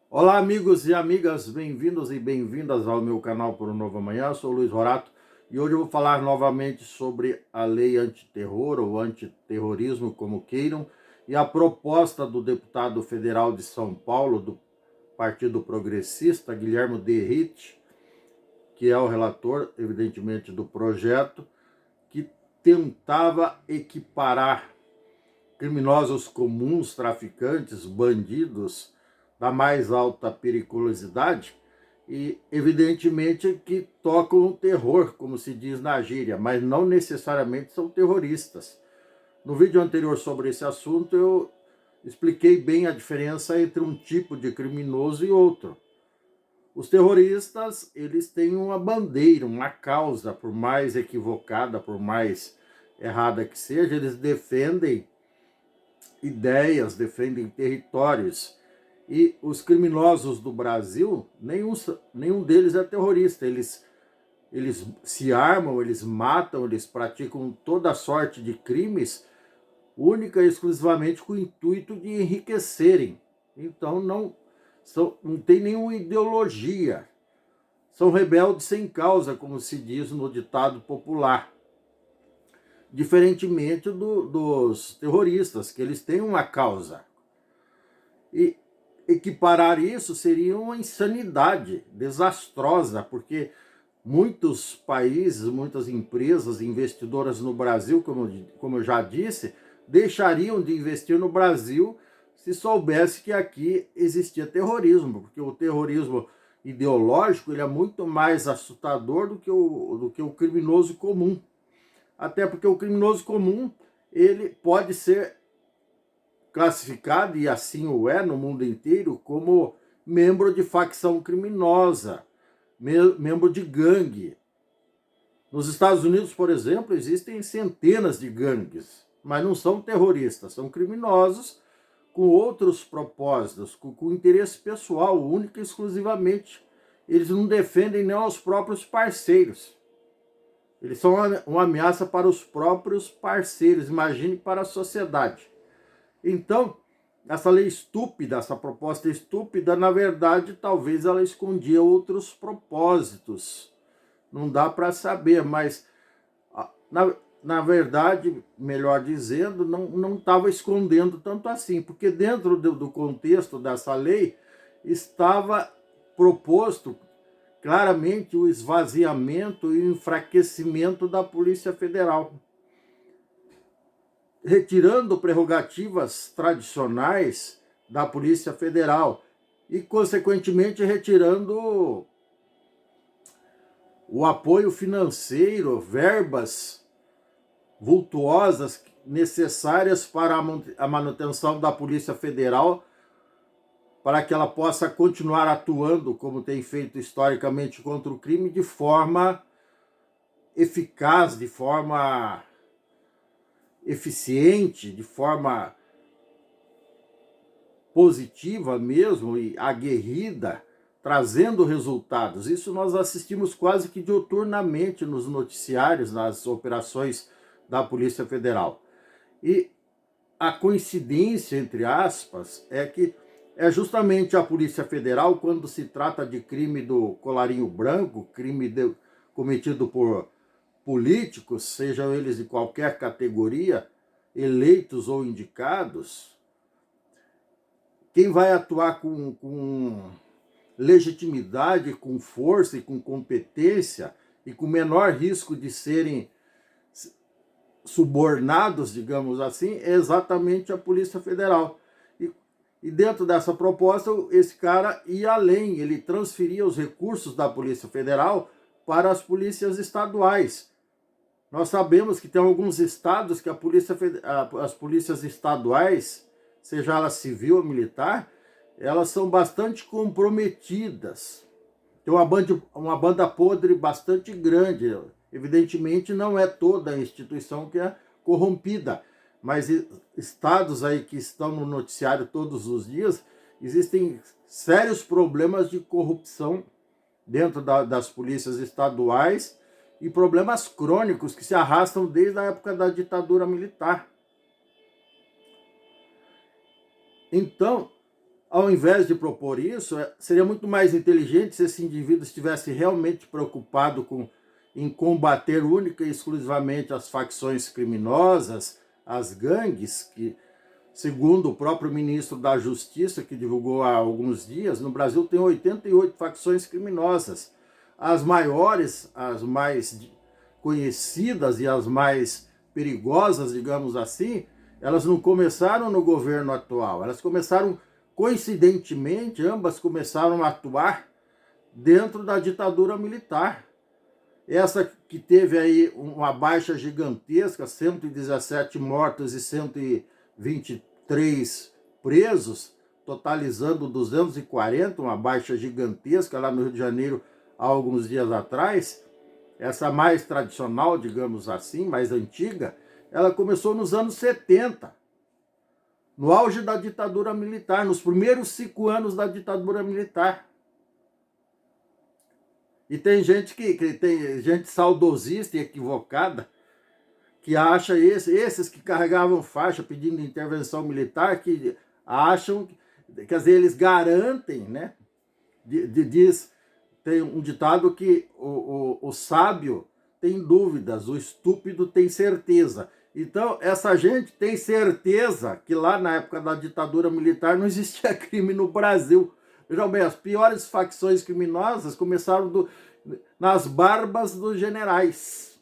Olá, amigos e amigas, bem-vindos e bem-vindas ao meu canal Por um Novo Amanhã. Eu sou o Luiz Rorato e hoje eu vou falar novamente sobre a lei antiterror ou antiterrorismo, como queiram, e a proposta do deputado federal de São Paulo, do Partido Progressista, Guilherme Derrite, que é o relator, evidentemente, do projeto, que tentava equiparar criminosos comuns, traficantes, bandidos da mais alta periculosidade e, evidentemente, que tocam o terror, como se diz na gíria, mas não necessariamente são terroristas. No vídeo anterior sobre esse assunto, eu expliquei bem a diferença entre um tipo de criminoso e outro. Os terroristas, eles têm uma bandeira, uma causa, por mais equivocada, por mais errada que seja, eles defendem ideias, defendem territórios. E os criminosos do Brasil, nenhum deles é terrorista. Eles se armam, eles matam, eles praticam toda sorte de crimes, única e exclusivamente com o intuito de enriquecerem. Então não tem nenhuma ideologia. São rebeldes sem causa, como se diz no ditado popular. Diferentemente dos terroristas, que eles têm uma causa. E equiparar isso seria uma insanidade desastrosa, porque muitos países, muitas empresas investidoras no Brasil, como eu já disse, deixariam de investir no Brasil se soubesse que aqui existia terrorismo, porque o terrorismo ideológico ele é muito mais assustador do que o criminoso comum. Até porque o criminoso comum ele pode ser classificado, e assim o é no mundo inteiro, como membro de facção criminosa, membro de gangue. Nos Estados Unidos, por exemplo, existem centenas de gangues, mas não são terroristas, são criminosos com outros propósitos, com interesse pessoal, único e exclusivamente. Eles não defendem nem os próprios parceiros. Eles são uma ameaça para os próprios parceiros, imagine para a sociedade. Então, essa lei estúpida, essa proposta estúpida, na verdade, talvez ela escondia outros propósitos. Não dá para saber, mas na verdade, melhor dizendo, não estava escondendo tanto assim, porque dentro do contexto dessa lei estava proposto claramente o esvaziamento e o enfraquecimento da Polícia Federal, retirando prerrogativas tradicionais da Polícia Federal e, consequentemente, retirando o apoio financeiro, verbas vultuosas necessárias para a manutenção da Polícia Federal, para que ela possa continuar atuando, como tem feito historicamente, contra o crime de forma eficaz, de forma eficiente, de forma positiva mesmo e aguerrida, trazendo resultados. Isso nós assistimos quase que diuturnamente nos noticiários, nas operações da Polícia Federal. E a coincidência, entre aspas, é que é justamente a Polícia Federal, quando se trata de crime do colarinho branco, cometido por políticos, sejam eles de qualquer categoria, eleitos ou indicados, quem vai atuar com legitimidade, com força e com competência e com menor risco de serem subornados, digamos assim, é exatamente a Polícia Federal. E dentro dessa proposta, esse cara ia além, ele transferia os recursos da Polícia Federal para as polícias estaduais. Nós sabemos que tem alguns estados que as polícias estaduais, seja ela civil ou militar, elas são bastante comprometidas. Tem uma banda podre bastante grande. Evidentemente, não é toda a instituição que é corrompida, mas estados aí que estão no noticiário todos os dias, existem sérios problemas de corrupção dentro das polícias estaduais e problemas crônicos que se arrastam desde a época da ditadura militar. Então, ao invés de propor isso, seria muito mais inteligente se esse indivíduo estivesse realmente preocupado em combater única e exclusivamente as facções criminosas, as gangues, que, segundo o próprio ministro da Justiça, que divulgou há alguns dias, no Brasil tem 88 facções criminosas. As maiores, as mais conhecidas e as mais perigosas, digamos assim, elas não começaram no governo atual, elas começaram, coincidentemente, ambas começaram a atuar dentro da ditadura militar. Essa que teve aí uma baixa gigantesca, 117 mortos e 123 presos, totalizando 240, uma baixa gigantesca lá no Rio de Janeiro há alguns dias atrás. Essa mais tradicional, digamos assim, mais antiga, ela começou nos anos 70, no auge da ditadura militar, nos primeiros 5 anos da ditadura militar. E tem gente que tem gente saudosista e equivocada que acha esses que carregavam faixa pedindo intervenção militar, que acham, quer dizer, eles garantem, né? Tem um ditado que o sábio tem dúvidas, o estúpido tem certeza. Então, essa gente tem certeza que lá na época da ditadura militar não existia crime no Brasil. Vejam bem, as piores facções criminosas começaram nas barbas dos generais.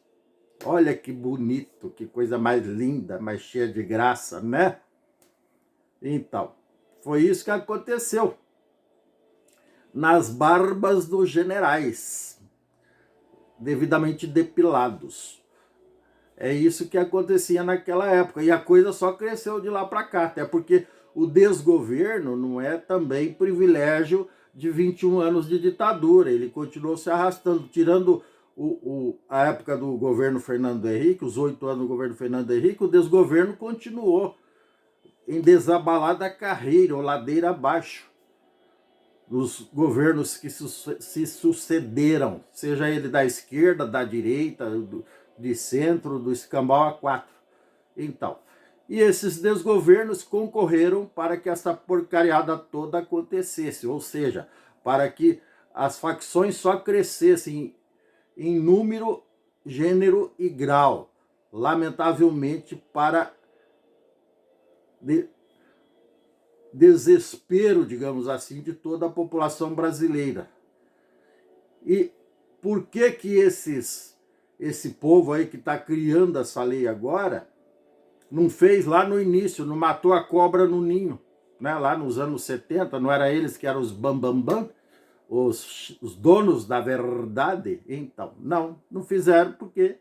Olha que bonito, que coisa mais linda, mais cheia de graça, né? Então, foi isso que aconteceu. Nas barbas dos generais, devidamente depilados. É isso que acontecia naquela época. E a coisa só cresceu de lá para cá, até porque o desgoverno não é também privilégio de 21 anos de ditadura. Ele continuou se arrastando, tirando a época do governo Fernando Henrique, os 8 anos do governo Fernando Henrique, o desgoverno continuou em desabalada carreira, ou ladeira abaixo, dos governos que se sucederam, seja ele da esquerda, da direita, de centro, do escambau A4. Então, e esses desgovernos concorreram para que essa porcariada toda acontecesse, ou seja, para que as facções só crescessem em número, gênero e grau, lamentavelmente para desespero, digamos assim, de toda a população brasileira. E por que esse povo aí que está criando essa lei agora não fez lá no início, não matou a cobra no ninho, né? Lá nos anos 70, não era eles que eram os bambambam, os donos da verdade? Então, não fizeram porque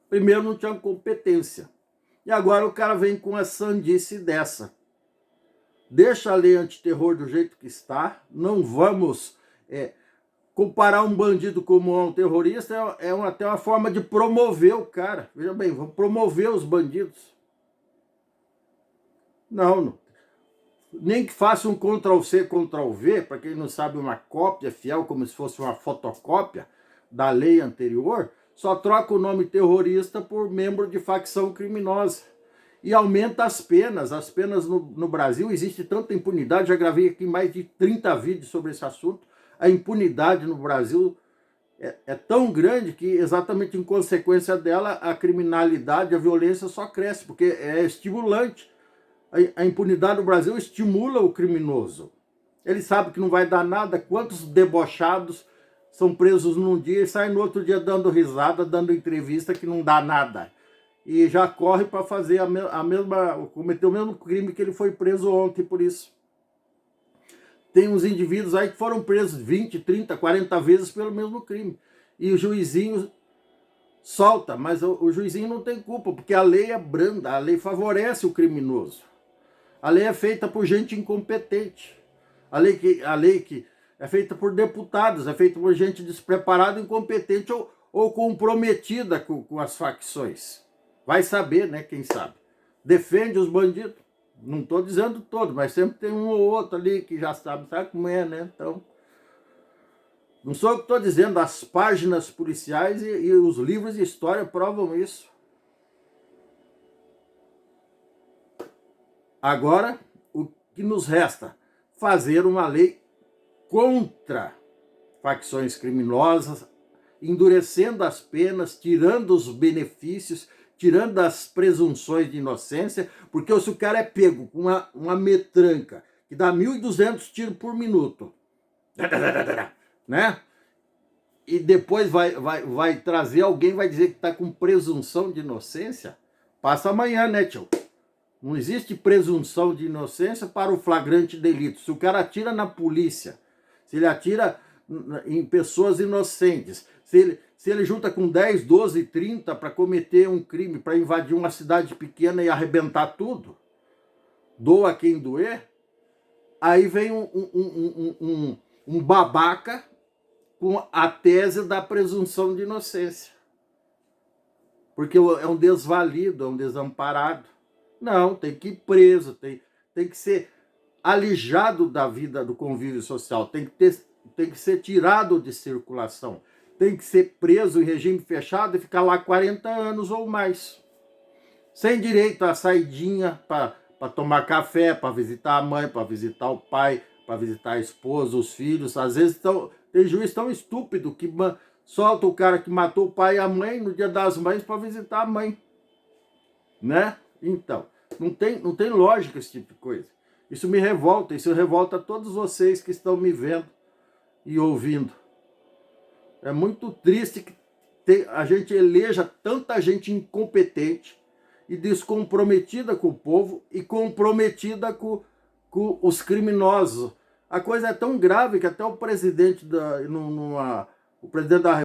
primeiro não tinham competência. E agora o cara vem com a sandice dessa. Deixa a lei antiterror do jeito que está, não vamos comparar um bandido como um terrorista, até uma forma de promover o cara. Veja bem, vamos promover os bandidos. Não. Nem que faça um Ctrl-C, Ctrl-V, para quem não sabe, uma cópia fiel, como se fosse uma fotocópia da lei anterior, só troca o nome terrorista por membro de facção criminosa. E aumenta as penas. As penas no Brasil, existe tanta impunidade, já gravei aqui mais de 30 vídeos sobre esse assunto. A impunidade no Brasil é tão grande que, exatamente em consequência dela, a criminalidade, a violência só cresce, porque é estimulante. A impunidade no Brasil estimula o criminoso. Ele sabe que não vai dar nada. Quantos debochados são presos num dia e saem no outro dia dando risada, dando entrevista que não dá nada. E já corre para fazer cometer o mesmo crime que ele foi preso ontem por isso. Tem uns indivíduos aí que foram presos 20, 30, 40 vezes pelo mesmo crime. E o juizinho solta, mas o juizinho não tem culpa, porque a lei é branda, a lei favorece o criminoso. A lei é feita por gente incompetente. A lei que é feita por deputados, é feita por gente despreparada, incompetente ou comprometida com as facções. Vai saber, né? Quem sabe. Defende os bandidos. Não estou dizendo todo, mas sempre tem um ou outro ali que já sabe como é, né? Então, não sou eu que estou dizendo, as páginas policiais e os livros de história provam isso. Agora, o que nos resta? fazer uma lei contra facções criminosas, endurecendo as penas, tirando os benefícios, tirando as presunções de inocência, porque se o cara é pego com uma metranca que dá 1.200 tiros por minuto, né? E depois vai trazer alguém, vai dizer que está com presunção de inocência, passa amanhã, né, tio? Não existe presunção de inocência para o flagrante delito. Se o cara atira na polícia, se ele atira em pessoas inocentes, se ele junta com 10, 12, 30 para cometer um crime, para invadir uma cidade pequena e arrebentar tudo, doa quem doer, aí vem um babaca com a tese da presunção de inocência. Porque é um desvalido, é um desamparado. Não, tem que ir preso, tem que ser alijado da vida, do convívio social, tem que ser tirado de circulação, tem que ser preso em regime fechado e ficar lá 40 anos ou mais. Sem direito à saidinha para tomar café, para visitar a mãe, para visitar o pai, para visitar a esposa, os filhos. Às vezes tem juiz tão estúpido que solta o cara que matou o pai e a mãe no Dia das Mães para visitar a mãe, né? Então, não tem lógica esse tipo de coisa. Isso me revolta, isso revolta todos vocês que estão me vendo e ouvindo. É muito triste que a gente eleja tanta gente incompetente e descomprometida com o povo e comprometida com os criminosos. A coisa é tão grave que até o presidente da